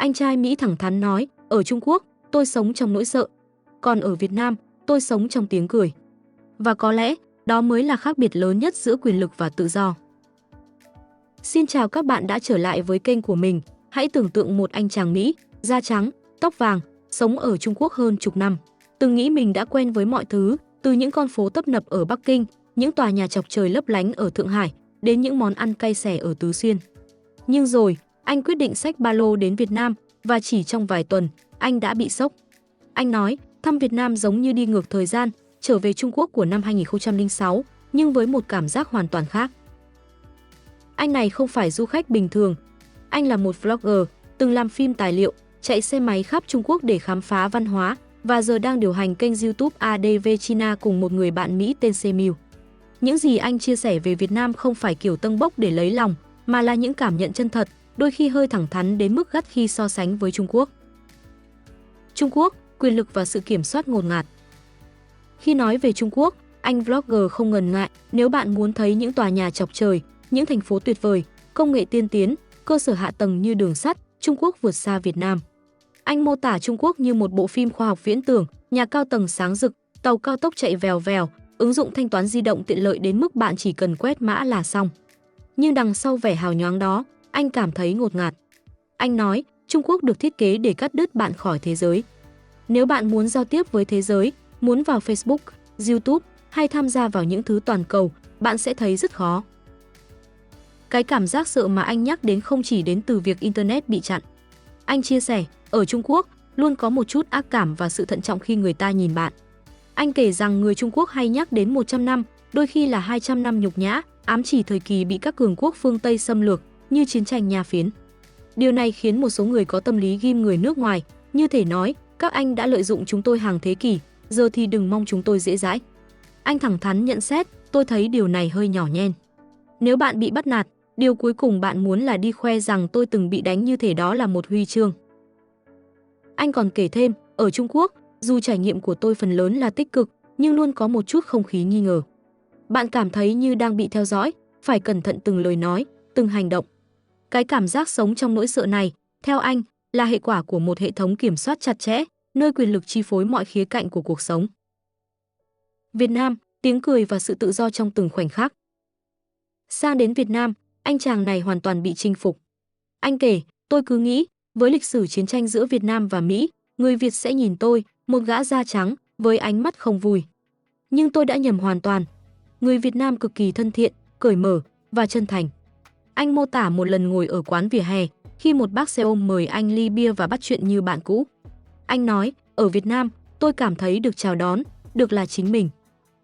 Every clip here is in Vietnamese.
Anh trai Mỹ thẳng thắn nói, ở Trung Quốc, tôi sống trong nỗi sợ. Còn ở Việt Nam, tôi sống trong tiếng cười. Và có lẽ, đó mới là khác biệt lớn nhất giữa quyền lực và tự do. Xin chào các bạn đã trở lại với kênh của mình. Hãy tưởng tượng một anh chàng Mỹ, da trắng, tóc vàng, sống ở Trung Quốc hơn chục năm. Từng nghĩ mình đã quen với mọi thứ, từ những con phố tấp nập ở Bắc Kinh, những tòa nhà chọc trời lấp lánh ở Thượng Hải, đến những món ăn cay xè ở Tứ Xuyên. Nhưng rồi, anh quyết định xách ba lô đến Việt Nam và chỉ trong vài tuần, anh đã bị sốc. Anh nói, thăm Việt Nam giống như đi ngược thời gian, trở về Trung Quốc của năm 2006, nhưng với một cảm giác hoàn toàn khác. Anh này không phải du khách bình thường. Anh là một vlogger, từng làm phim tài liệu, chạy xe máy khắp Trung Quốc để khám phá văn hóa và giờ đang điều hành kênh YouTube ADV China cùng một người bạn Mỹ tên Semil. Những gì anh chia sẻ về Việt Nam không phải kiểu tâng bốc để lấy lòng, mà là những cảm nhận chân thật, đôi khi hơi thẳng thắn đến mức gắt khi so sánh với Trung Quốc. Trung Quốc, quyền lực và sự kiểm soát ngột ngạt. Khi nói về Trung Quốc, anh vlogger không ngần ngại, nếu bạn muốn thấy những tòa nhà chọc trời, những thành phố tuyệt vời, công nghệ tiên tiến, cơ sở hạ tầng như đường sắt, Trung Quốc vượt xa Việt Nam. Anh mô tả Trung Quốc như một bộ phim khoa học viễn tưởng, nhà cao tầng sáng rực, tàu cao tốc chạy vèo vèo, ứng dụng thanh toán di động tiện lợi đến mức bạn chỉ cần quét mã là xong. Nhưng đằng sau vẻ hào nhoáng đó, anh cảm thấy ngột ngạt. Anh nói, Trung Quốc được thiết kế để cắt đứt bạn khỏi thế giới. Nếu bạn muốn giao tiếp với thế giới, muốn vào Facebook, YouTube hay tham gia vào những thứ toàn cầu, bạn sẽ thấy rất khó. Cái cảm giác sợ mà anh nhắc đến không chỉ đến từ việc Internet bị chặn. Anh chia sẻ, ở Trung Quốc, luôn có một chút ác cảm và sự thận trọng khi người ta nhìn bạn. Anh kể rằng người Trung Quốc hay nhắc đến 100 năm, đôi khi là 200 năm nhục nhã, ám chỉ thời kỳ bị các cường quốc phương Tây xâm lược, như chiến tranh Nha Phiến. Điều này khiến một số người có tâm lý ghim người nước ngoài, như thể nói, các anh đã lợi dụng chúng tôi hàng thế kỷ, giờ thì đừng mong chúng tôi dễ dãi. Anh thẳng thắn nhận xét, tôi thấy điều này hơi nhỏ nhen. Nếu bạn bị bắt nạt, điều cuối cùng bạn muốn là đi khoe rằng tôi từng bị đánh như thể đó là một huy chương. Anh còn kể thêm, ở Trung Quốc, dù trải nghiệm của tôi phần lớn là tích cực, nhưng luôn có một chút không khí nghi ngờ. Bạn cảm thấy như đang bị theo dõi, phải cẩn thận từng lời nói, từng hành động. Cái cảm giác sống trong nỗi sợ này, theo anh, là hệ quả của một hệ thống kiểm soát chặt chẽ, nơi quyền lực chi phối mọi khía cạnh của cuộc sống. Việt Nam, tiếng cười và sự tự do trong từng khoảnh khắc. Sang đến Việt Nam, anh chàng này hoàn toàn bị chinh phục. Anh kể, tôi cứ nghĩ, với lịch sử chiến tranh giữa Việt Nam và Mỹ, người Việt sẽ nhìn tôi, một gã da trắng, với ánh mắt không vui. Nhưng tôi đã nhầm hoàn toàn. Người Việt Nam cực kỳ thân thiện, cởi mở và chân thành. Anh mô tả một lần ngồi ở quán vỉa hè, khi một bác xe ôm mời anh ly bia và bắt chuyện như bạn cũ. Anh nói, ở Việt Nam, tôi cảm thấy được chào đón, được là chính mình.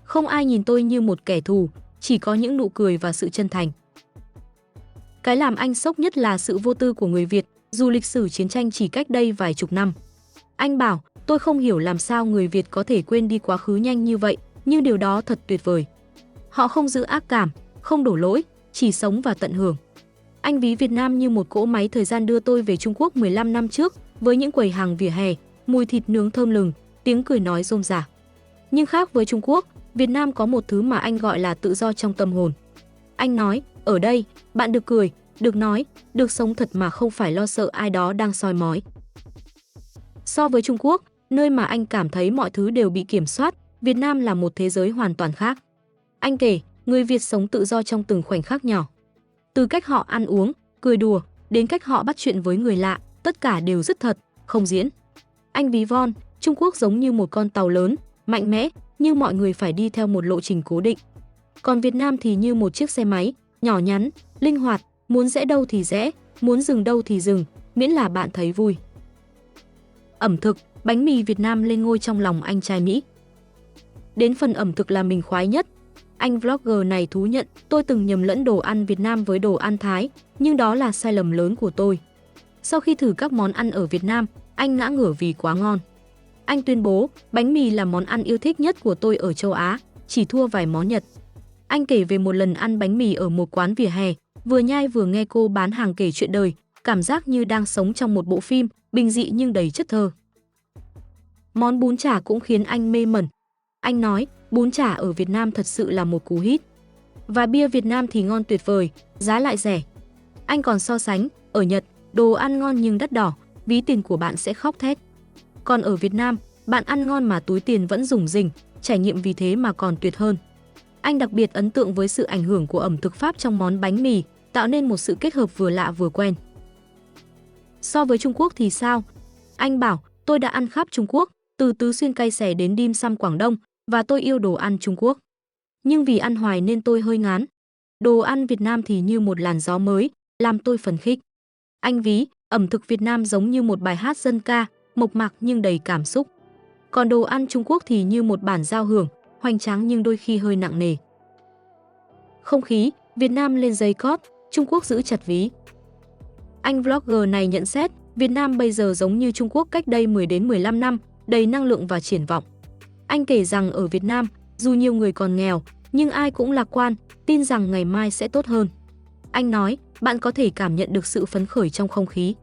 Không ai nhìn tôi như một kẻ thù, chỉ có những nụ cười và sự chân thành. Cái làm anh sốc nhất là sự vô tư của người Việt, dù lịch sử chiến tranh chỉ cách đây vài chục năm. Anh bảo, tôi không hiểu làm sao người Việt có thể quên đi quá khứ nhanh như vậy, nhưng điều đó thật tuyệt vời. Họ không giữ ác cảm, không đổ lỗi, chỉ sống và tận hưởng. Anh ví Việt Nam như một cỗ máy thời gian đưa tôi về Trung Quốc 15 năm trước, với những quầy hàng vỉa hè, mùi thịt nướng thơm lừng, tiếng cười nói rôm rả. Nhưng khác với Trung Quốc, Việt Nam có một thứ mà anh gọi là tự do trong tâm hồn. Anh nói, ở đây, bạn được cười, được nói, được sống thật mà không phải lo sợ ai đó đang soi mói. So với Trung Quốc, nơi mà anh cảm thấy mọi thứ đều bị kiểm soát, Việt Nam là một thế giới hoàn toàn khác. Anh kể, người Việt sống tự do trong từng khoảnh khắc nhỏ. Từ cách họ ăn uống, cười đùa, đến cách họ bắt chuyện với người lạ, tất cả đều rất thật, không diễn. Anh ví von, Trung Quốc giống như một con tàu lớn, mạnh mẽ, nhưng mọi người phải đi theo một lộ trình cố định. Còn Việt Nam thì như một chiếc xe máy, nhỏ nhắn, linh hoạt, muốn rẽ đâu thì rẽ, muốn dừng đâu thì dừng, miễn là bạn thấy vui. Ẩm thực, bánh mì Việt Nam lên ngôi trong lòng anh trai Mỹ. Đến phần ẩm thực là mình khoái nhất. Anh vlogger này thú nhận, tôi từng nhầm lẫn đồ ăn Việt Nam với đồ ăn Thái, nhưng đó là sai lầm lớn của tôi. Sau khi thử các món ăn ở Việt Nam, anh ngã ngửa vì quá ngon. Anh tuyên bố, bánh mì là món ăn yêu thích nhất của tôi ở châu Á, chỉ thua vài món Nhật. Anh kể về một lần ăn bánh mì ở một quán vỉa hè, vừa nhai vừa nghe cô bán hàng kể chuyện đời, cảm giác như đang sống trong một bộ phim, bình dị nhưng đầy chất thơ. Món bún chả cũng khiến anh mê mẩn. Anh nói, bún chả ở Việt Nam thật sự là một cú hit. Và bia Việt Nam thì ngon tuyệt vời, giá lại rẻ. Anh còn so sánh, ở Nhật, đồ ăn ngon nhưng đắt đỏ, ví tiền của bạn sẽ khóc thét. Còn ở Việt Nam, bạn ăn ngon mà túi tiền vẫn rủng rỉnh, trải nghiệm vì thế mà còn tuyệt hơn. Anh đặc biệt ấn tượng với sự ảnh hưởng của ẩm thực Pháp trong món bánh mì, tạo nên một sự kết hợp vừa lạ vừa quen. So với Trung Quốc thì sao? Anh bảo, tôi đã ăn khắp Trung Quốc, từ Tứ Xuyên cay xè đến dim sum Quảng Đông, và tôi yêu đồ ăn Trung Quốc. Nhưng vì ăn hoài nên tôi hơi ngán. Đồ ăn Việt Nam thì như một làn gió mới, làm tôi phấn khích. Anh ví, ẩm thực Việt Nam giống như một bài hát dân ca, mộc mạc nhưng đầy cảm xúc. Còn đồ ăn Trung Quốc thì như một bản giao hưởng, hoành tráng nhưng đôi khi hơi nặng nề. Không khí, Việt Nam lên dây cót, Trung Quốc giữ chặt ví. Anh vlogger này nhận xét, Việt Nam bây giờ giống như Trung Quốc cách đây 10 đến 15 năm, đầy năng lượng và triển vọng. Anh kể rằng ở Việt Nam, dù nhiều người còn nghèo, nhưng ai cũng lạc quan, tin rằng ngày mai sẽ tốt hơn. Anh nói, bạn có thể cảm nhận được sự phấn khởi trong không khí.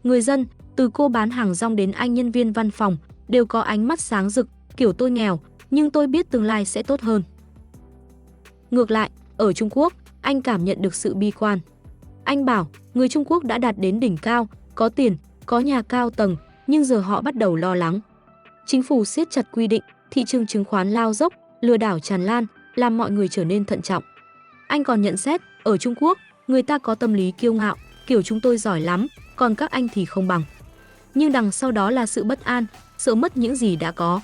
Người dân, từ cô bán hàng rong đến anh nhân viên văn phòng, đều có ánh mắt sáng rực, kiểu tôi nghèo, nhưng tôi biết tương lai sẽ tốt hơn. Ngược lại, ở Trung Quốc, anh cảm nhận được sự bi quan. Anh bảo, người Trung Quốc đã đạt đến đỉnh cao, có tiền, có nhà cao tầng, nhưng giờ họ bắt đầu lo lắng. Chính phủ siết chặt quy định, thị trường chứng khoán lao dốc, lừa đảo tràn lan, làm mọi người trở nên thận trọng. Anh còn nhận xét, ở Trung Quốc, người ta có tâm lý kiêu ngạo, kiểu chúng tôi giỏi lắm, còn các anh thì không bằng. Nhưng đằng sau đó là sự bất an, sợ mất những gì đã có.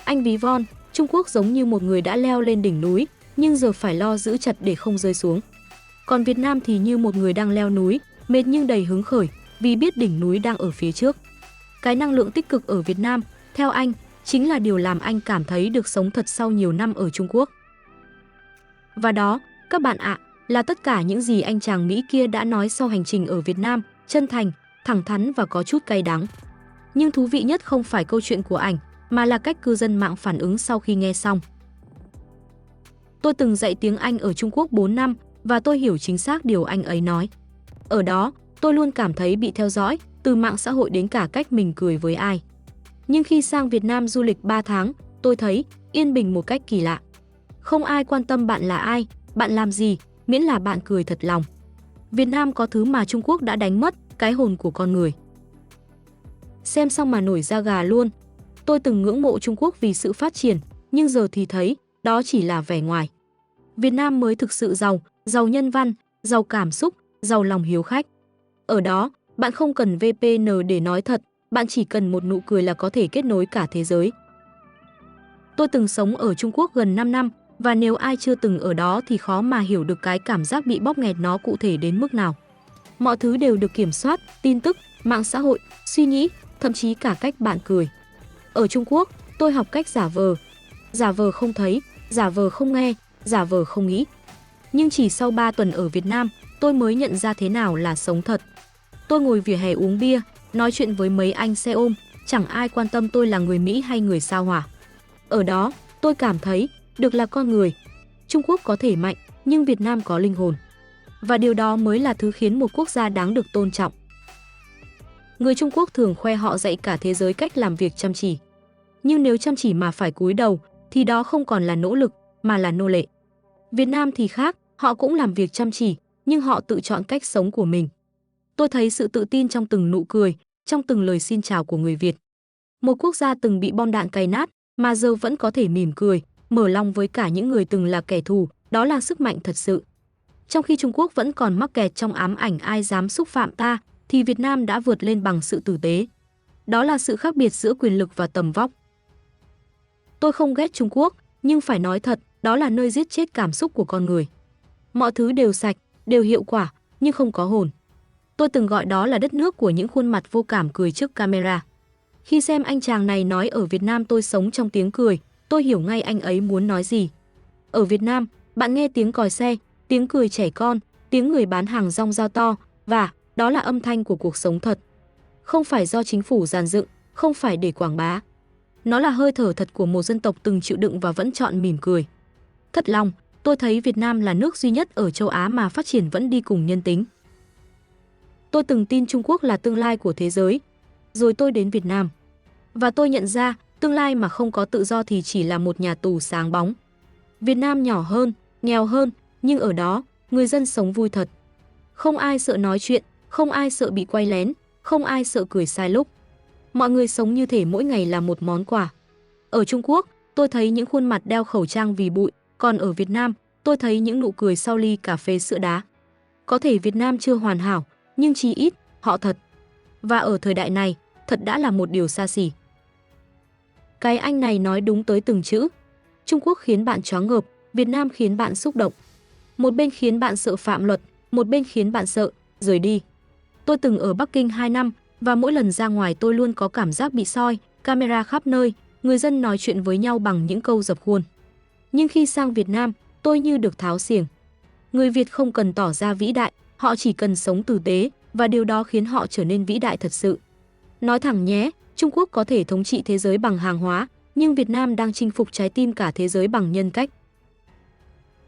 Anh ví von, Trung Quốc giống như một người đã leo lên đỉnh núi, nhưng giờ phải lo giữ chặt để không rơi xuống. Còn Việt Nam thì như một người đang leo núi, mệt nhưng đầy hứng khởi, vì biết đỉnh núi đang ở phía trước. Cái năng lượng tích cực ở Việt Nam, theo anh, chính là điều làm anh cảm thấy được sống thật sau nhiều năm ở Trung Quốc. Và đó, các bạn ạ, là tất cả những gì anh chàng Mỹ kia đã nói sau hành trình ở Việt Nam, chân thành, thẳng thắn và có chút cay đắng. Nhưng thú vị nhất không phải câu chuyện của ảnh, mà là cách cư dân mạng phản ứng sau khi nghe xong. Tôi từng dạy tiếng Anh ở Trung Quốc 4 năm và tôi hiểu chính xác điều anh ấy nói. Ở đó, tôi luôn cảm thấy bị theo dõi, từ mạng xã hội đến cả cách mình cười với ai. Nhưng khi sang Việt Nam du lịch 3 tháng, tôi thấy yên bình một cách kỳ lạ. Không ai quan tâm bạn là ai, bạn làm gì, miễn là bạn cười thật lòng. Việt Nam có thứ mà Trung Quốc đã đánh mất, cái hồn của con người. Xem xong mà nổi da gà luôn. Tôi từng ngưỡng mộ Trung Quốc vì sự phát triển, nhưng giờ thì thấy đó chỉ là vẻ ngoài. Việt Nam mới thực sự giàu, giàu nhân văn, giàu cảm xúc, giàu lòng hiếu khách. Ở đó, bạn không cần VPN để nói thật, bạn chỉ cần một nụ cười là có thể kết nối cả thế giới. Tôi từng sống ở Trung Quốc gần 5 năm, và nếu ai chưa từng ở đó thì khó mà hiểu được cái cảm giác bị bóp nghẹt nó cụ thể đến mức nào. Mọi thứ đều được kiểm soát, tin tức, mạng xã hội, suy nghĩ, thậm chí cả cách bạn cười. Ở Trung Quốc, tôi học cách giả vờ không thấy, giả vờ không nghe, giả vờ không nghĩ. Nhưng chỉ sau 3 tuần ở Việt Nam, tôi mới nhận ra thế nào là sống thật. Tôi ngồi vỉa hè uống bia, nói chuyện với mấy anh xe ôm, chẳng ai quan tâm tôi là người Mỹ hay người sao Hỏa. Ở đó, tôi cảm thấy được là con người. Trung Quốc có thể mạnh, nhưng Việt Nam có linh hồn. Và điều đó mới là thứ khiến một quốc gia đáng được tôn trọng. Người Trung Quốc thường khoe họ dạy cả thế giới cách làm việc chăm chỉ. Nhưng nếu chăm chỉ mà phải cúi đầu, thì đó không còn là nỗ lực, mà là nô lệ. Việt Nam thì khác, họ cũng làm việc chăm chỉ, nhưng họ tự chọn cách sống của mình. Tôi thấy sự tự tin trong từng nụ cười, trong từng lời xin chào của người Việt. Một quốc gia từng bị bom đạn cày nát, mà giờ vẫn có thể mỉm cười, mở lòng với cả những người từng là kẻ thù, đó là sức mạnh thật sự. Trong khi Trung Quốc vẫn còn mắc kẹt trong ám ảnh ai dám xúc phạm ta, thì Việt Nam đã vượt lên bằng sự tử tế. Đó là sự khác biệt giữa quyền lực và tầm vóc. Tôi không ghét Trung Quốc, nhưng phải nói thật, đó là nơi giết chết cảm xúc của con người. Mọi thứ đều sạch, đều hiệu quả, nhưng không có hồn. Tôi từng gọi đó là đất nước của những khuôn mặt vô cảm cười trước camera. Khi xem anh chàng này nói ở Việt Nam tôi sống trong tiếng cười, tôi hiểu ngay anh ấy muốn nói gì. Ở Việt Nam, bạn nghe tiếng còi xe, tiếng cười trẻ con, tiếng người bán hàng rong rao to, và đó là âm thanh của cuộc sống thật. Không phải do chính phủ dàn dựng, không phải để quảng bá. Nó là hơi thở thật của một dân tộc từng chịu đựng và vẫn chọn mỉm cười. Thật lòng, tôi thấy Việt Nam là nước duy nhất ở châu Á mà phát triển vẫn đi cùng nhân tính. Tôi từng tin Trung Quốc là tương lai của thế giới, rồi tôi đến Việt Nam. Và tôi nhận ra, tương lai mà không có tự do thì chỉ là một nhà tù sáng bóng. Việt Nam nhỏ hơn, nghèo hơn, nhưng ở đó, người dân sống vui thật. Không ai sợ nói chuyện, không ai sợ bị quay lén, không ai sợ cười sai lúc. Mọi người sống như thể mỗi ngày là một món quà. Ở Trung Quốc, tôi thấy những khuôn mặt đeo khẩu trang vì bụi, còn ở Việt Nam, tôi thấy những nụ cười sau ly cà phê sữa đá. Có thể Việt Nam chưa hoàn hảo, nhưng chí ít, họ thật. Và ở thời đại này, thật đã là một điều xa xỉ. Cái anh này nói đúng tới từng chữ. Trung Quốc khiến bạn choáng ngợp, Việt Nam khiến bạn xúc động. Một bên khiến bạn sợ phạm luật, một bên khiến bạn sợ rời đi. Tôi từng ở Bắc Kinh 2 năm và mỗi lần ra ngoài tôi luôn có cảm giác bị soi, camera khắp nơi, người dân nói chuyện với nhau bằng những câu dập khuôn. Nhưng khi sang Việt Nam, tôi như được tháo xiềng. Người Việt không cần tỏ ra vĩ đại, họ chỉ cần sống tử tế và điều đó khiến họ trở nên vĩ đại thật sự. Nói thẳng nhé, Trung Quốc có thể thống trị thế giới bằng hàng hóa, nhưng Việt Nam đang chinh phục trái tim cả thế giới bằng nhân cách.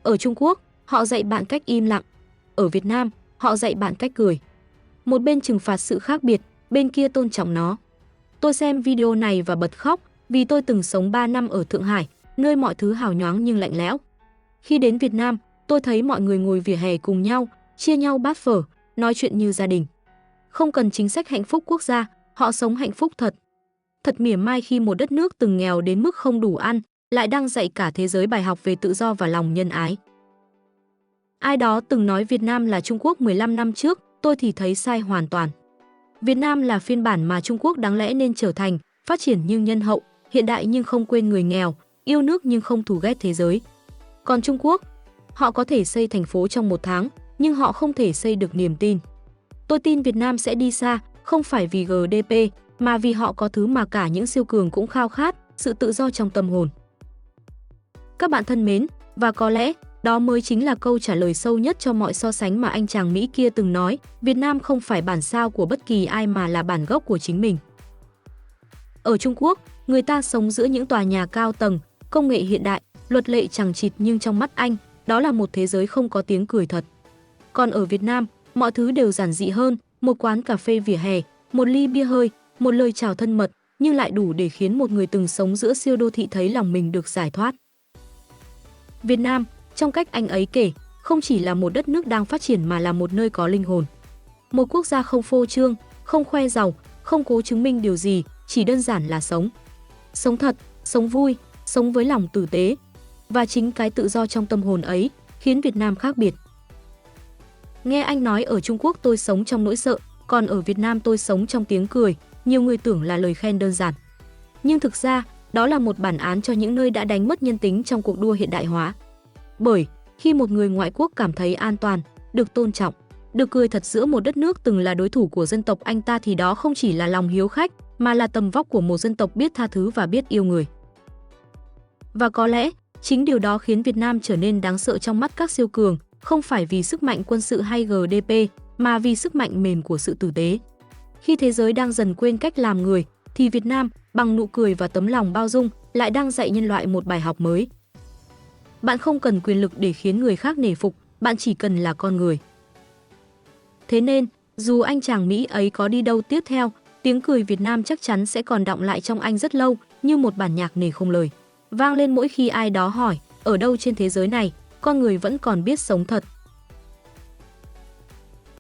Ở Trung Quốc, họ dạy bạn cách im lặng. Ở Việt Nam, họ dạy bạn cách cười. Một bên trừng phạt sự khác biệt, bên kia tôn trọng nó. Tôi xem video này và bật khóc vì tôi từng sống 3 năm ở Thượng Hải, nơi mọi thứ hào nhoáng nhưng lạnh lẽo. Khi đến Việt Nam, tôi thấy mọi người ngồi vỉa hè cùng nhau, chia nhau bát phở, nói chuyện như gia đình. Không cần chính sách hạnh phúc quốc gia, họ sống hạnh phúc thật. Thật mỉa mai khi một đất nước từng nghèo đến mức không đủ ăn, lại đang dạy cả thế giới bài học về tự do và lòng nhân ái. Ai đó từng nói Việt Nam là Trung Quốc 15 năm trước, tôi thì thấy sai hoàn toàn. Việt Nam là phiên bản mà Trung Quốc đáng lẽ nên trở thành, phát triển nhưng nhân hậu, hiện đại nhưng không quên người nghèo, yêu nước nhưng không thù ghét thế giới. Còn Trung Quốc, họ có thể xây thành phố trong 1 tháng, nhưng họ không thể xây được niềm tin. Tôi tin Việt Nam sẽ đi xa, không phải vì GDP, mà vì họ có thứ mà cả những siêu cường cũng khao khát, sự tự do trong tâm hồn. Các bạn thân mến, và có lẽ đó mới chính là câu trả lời sâu nhất cho mọi so sánh mà anh chàng Mỹ kia từng nói, Việt Nam không phải bản sao của bất kỳ ai mà là bản gốc của chính mình. Ở Trung Quốc, người ta sống giữa những tòa nhà cao tầng, công nghệ hiện đại, luật lệ chằng chịt, nhưng trong mắt anh, đó là một thế giới không có tiếng cười thật. Còn ở Việt Nam, mọi thứ đều giản dị hơn, một quán cà phê vỉa hè, một ly bia hơi, một lời chào thân mật, nhưng lại đủ để khiến một người từng sống giữa siêu đô thị thấy lòng mình được giải thoát. Việt Nam, trong cách anh ấy kể, không chỉ là một đất nước đang phát triển mà là một nơi có linh hồn. Một quốc gia không phô trương, không khoe giàu, không cố chứng minh điều gì, chỉ đơn giản là sống. Sống thật, sống vui, sống với lòng tử tế. Và chính cái tự do trong tâm hồn ấy khiến Việt Nam khác biệt. Nghe anh nói ở Trung Quốc tôi sống trong nỗi sợ, còn ở Việt Nam tôi sống trong tiếng cười, nhiều người tưởng là lời khen đơn giản. Nhưng thực ra, đó là một bản án cho những nơi đã đánh mất nhân tính trong cuộc đua hiện đại hóa. Bởi, khi một người ngoại quốc cảm thấy an toàn, được tôn trọng, được cười thật giữa một đất nước từng là đối thủ của dân tộc anh ta thì đó không chỉ là lòng hiếu khách, mà là tầm vóc của một dân tộc biết tha thứ và biết yêu người. Và có lẽ, chính điều đó khiến Việt Nam trở nên đáng sợ trong mắt các siêu cường, không phải vì sức mạnh quân sự hay GDP, mà vì sức mạnh mềm của sự tử tế. Khi thế giới đang dần quên cách làm người, thì Việt Nam, bằng nụ cười và tấm lòng bao dung, lại đang dạy nhân loại một bài học mới. Bạn không cần quyền lực để khiến người khác nể phục, bạn chỉ cần là con người. Thế nên, dù anh chàng Mỹ ấy có đi đâu tiếp theo, tiếng cười Việt Nam chắc chắn sẽ còn đọng lại trong anh rất lâu, như một bản nhạc nề không lời. Vang lên mỗi khi ai đó hỏi, ở đâu trên thế giới này, con người vẫn còn biết sống thật.